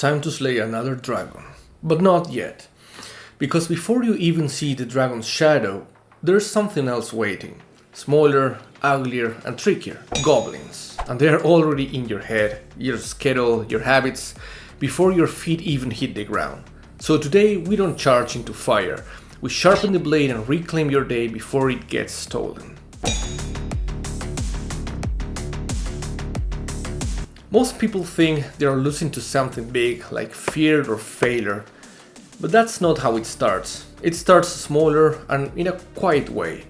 time to slay another dragon. But not yet. Because before you even see the dragon's shadow, there's something else waiting. Smaller, uglier, and trickier. Goblins. And they're already in your head, your schedule, your habits, before your feet even hit the ground. So today we don't charge into fire. We sharpen the blade and reclaim your day before it gets stolen. Most people think they are losing to something big, like fear or failure. But that's not how it starts. It starts smaller and in a quiet way.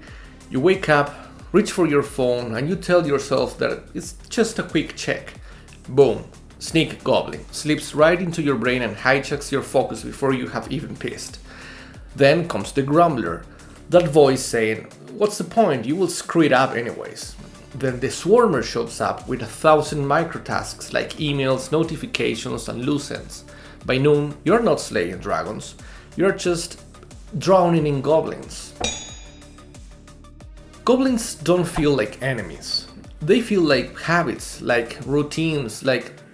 You wake up, reach for your phone, and you tell yourself that it's just a quick check. Boom. Sneak goblin slips right into your brain and hijacks your focus before you have even pissed. Then comes the Grumbler. That voice saying, "What's the point? You will screw it up anyways." Then the Swarmer shows up with 1,000 microtasks like emails, notifications, and loose ends. By noon, you're not slaying dragons, you're just drowning in goblins. Goblins don't feel like enemies. They feel like habits, like routines,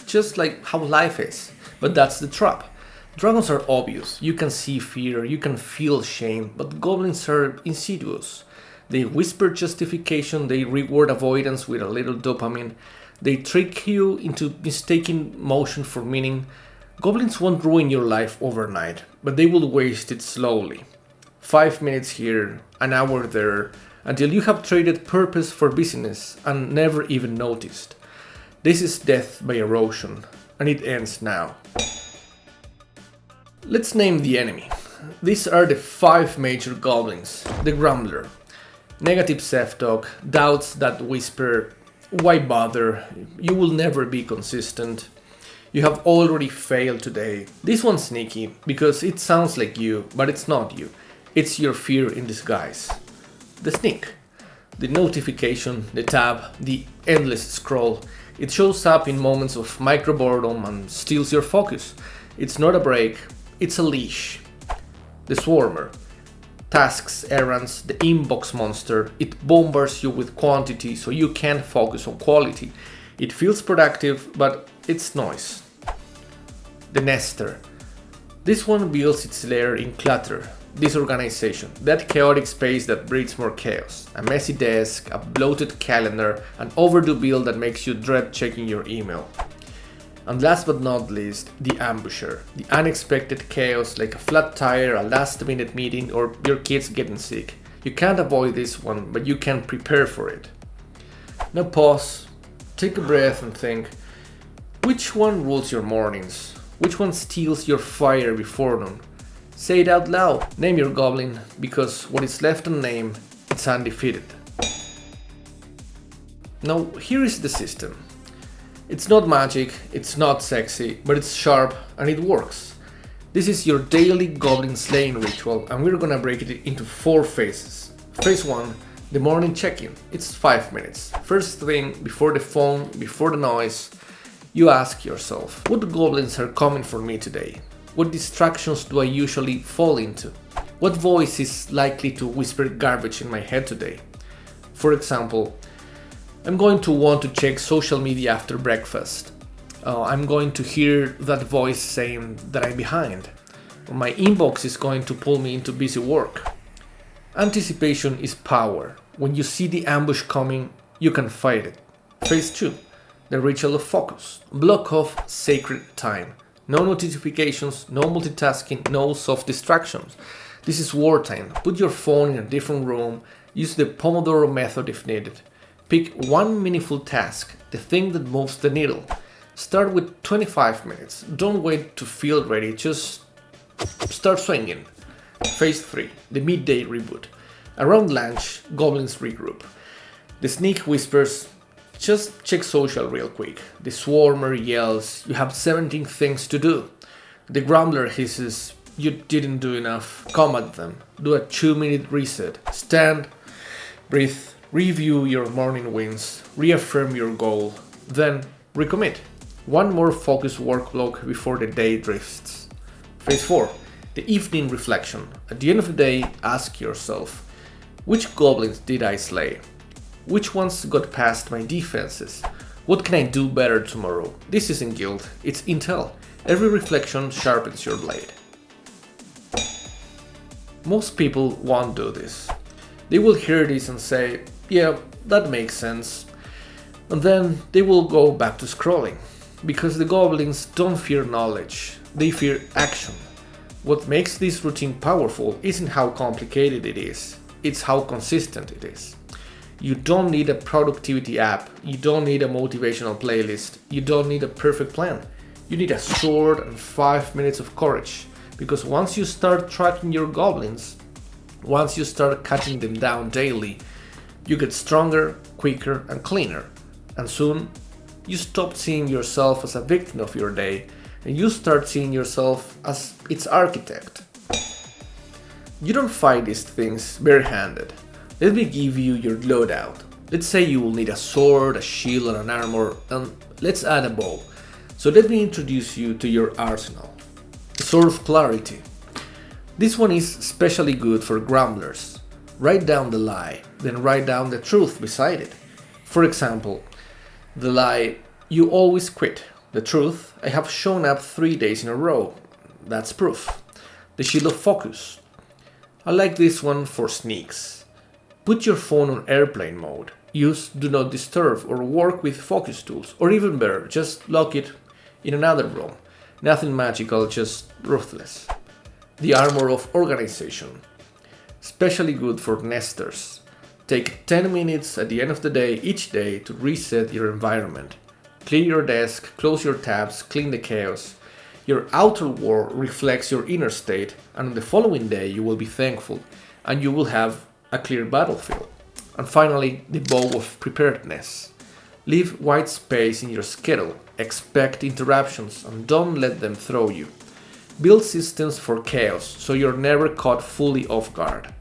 just like how life is. But that's the trap. Dragons are obvious, you can see fear, you can feel shame, but goblins are insidious. They whisper justification, they reward avoidance with a little dopamine, they trick you into mistaking motion for meaning. Goblins won't ruin your life overnight, but they will waste it slowly. 5 minutes here, an hour there, until you have traded purpose for busyness and never even noticed. This is death by erosion, and it ends now. Let's name the enemy. These are the 5 major goblins. The Grumbler. Negative self-talk, doubts that whisper, "Why bother? You will never be consistent. You have already failed today." This one's sneaky, because it sounds like you, but it's not you. It's your fear in disguise. The Sneak. The notification, the tab, the endless scroll. It shows up in moments of micro boredom and steals your focus. It's not a break, it's a leash. The Swarmer. Tasks, errands, the inbox monster. It bombards you with quantity so you can't focus on quality. It feels productive, but it's noise. The Nester. This one builds its lair in clutter, disorganization, that chaotic space that breeds more chaos. A messy desk, a bloated calendar, an overdue bill that makes you dread checking your email. And last but not least, the Ambusher. The unexpected chaos like a flat tire, a last-minute meeting, or your kids getting sick. You can't avoid this one, but you can prepare for it. Now pause, take a breath and think, which one rules your mornings? Which one steals your fire before them? Say it out loud. Name your goblin, because what is left unnamed, it's undefeated. Now here is the system. It's not magic, it's not sexy, but it's sharp and it works. This is your daily goblin-slaying ritual, and we're gonna break it into 4 phases. Phase 1, the morning check-in. It's 5 minutes. First thing, before the phone, before the noise, you ask yourself, what goblins are coming for me today? What distractions do I usually fall into? What voice is likely to whisper garbage in my head today? For example, I'm going to want to check social media after breakfast. I'm going to hear that voice saying that I'm behind. Or my inbox is going to pull me into busy work. Anticipation is power. When you see the ambush coming, you can fight it. Phase 2, the ritual of focus. Block off sacred time. No notifications, no multitasking, no soft distractions. This is wartime. Put your phone in a different room. Use the Pomodoro method if needed. Pick one meaningful task, the thing that moves the needle. Start with 25 minutes. Don't wait to feel ready, just start swinging. Phase 3, the midday reboot. Around lunch, goblins regroup. The Sneak whispers, "Just check social real quick." The Swarmer yells, "You have 17 things to do." The Grumbler hisses, "You didn't do enough." Come at them. Do a 2-minute reset. Stand, breathe, review your morning wins, reaffirm your goal, then recommit. One more focused work block before the day drifts. Phase 4, the evening reflection. At the end of the day, ask yourself, which goblins did I slay? Which ones got past my defenses? What can I do better tomorrow? This isn't guilt, it's intel. Every reflection sharpens your blade. Most people won't do this. They will hear this and say, yeah, that makes sense. And then they will go back to scrolling. Because the goblins don't fear knowledge, they fear action. What makes this routine powerful isn't how complicated it is, it's how consistent it is. You don't need a productivity app, you don't need a motivational playlist, you don't need a perfect plan. You need a sword and 5 minutes of courage. Because once you start tracking your goblins, once you start cutting them down daily, you get stronger, quicker, and cleaner. And soon, you stop seeing yourself as a victim of your day, and you start seeing yourself as its architect. You don't fight these things barehanded. Let me give you your loadout. Let's say you will need a sword, a shield, and an armor, and let's add a bow. So let me introduce you to your arsenal. The Sword of Clarity. This one is especially good for grumblers. Write down the lie, then write down the truth beside it. For example, the lie, you always quit. The truth, I have shown up 3 days in a row. That's proof. The Shield of Focus. I like this one for sneaks. Put your phone on airplane mode. Use Do Not Disturb or work with focus tools. Or even better, just lock it in another room. Nothing magical, just ruthless. The Armor of Organization. Especially good for nesters. Take 10 minutes at the end of the day each day to reset your environment. Clear your desk, close your tabs, clean the chaos. Your outer world reflects your inner state, and on the following day you will be thankful, and you will have a clear battlefield. And finally, the Bow of Preparedness. Leave white space in your schedule, expect interruptions, and don't let them throw you. Build systems for chaos, so you're never caught fully off guard.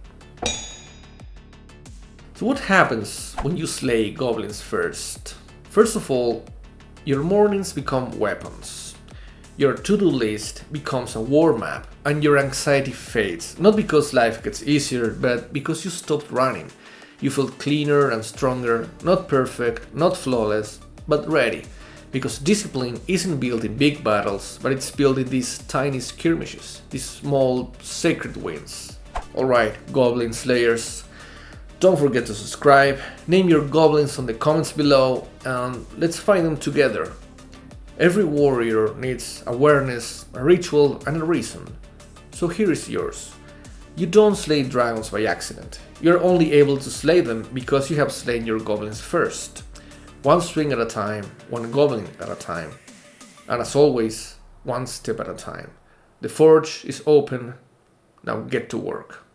So what happens when you slay goblins first? First of all, your mornings become weapons. Your to-do list becomes a war map, and your anxiety fades. Not because life gets easier, but because you stopped running. You feel cleaner and stronger, not perfect, not flawless, but ready. Because discipline isn't built in big battles, but it's built in these tiny skirmishes, these small sacred wins. Alright, Goblin Slayers, don't forget to subscribe, name your goblins on the comments below, and let's fight them together. Every warrior needs awareness, a ritual, and a reason. So here is yours. You don't slay dragons by accident. You're only able to slay them because you have slain your goblins first. One swing at a time, one goblin at a time. And as always, one step at a time. The forge is open, now get to work.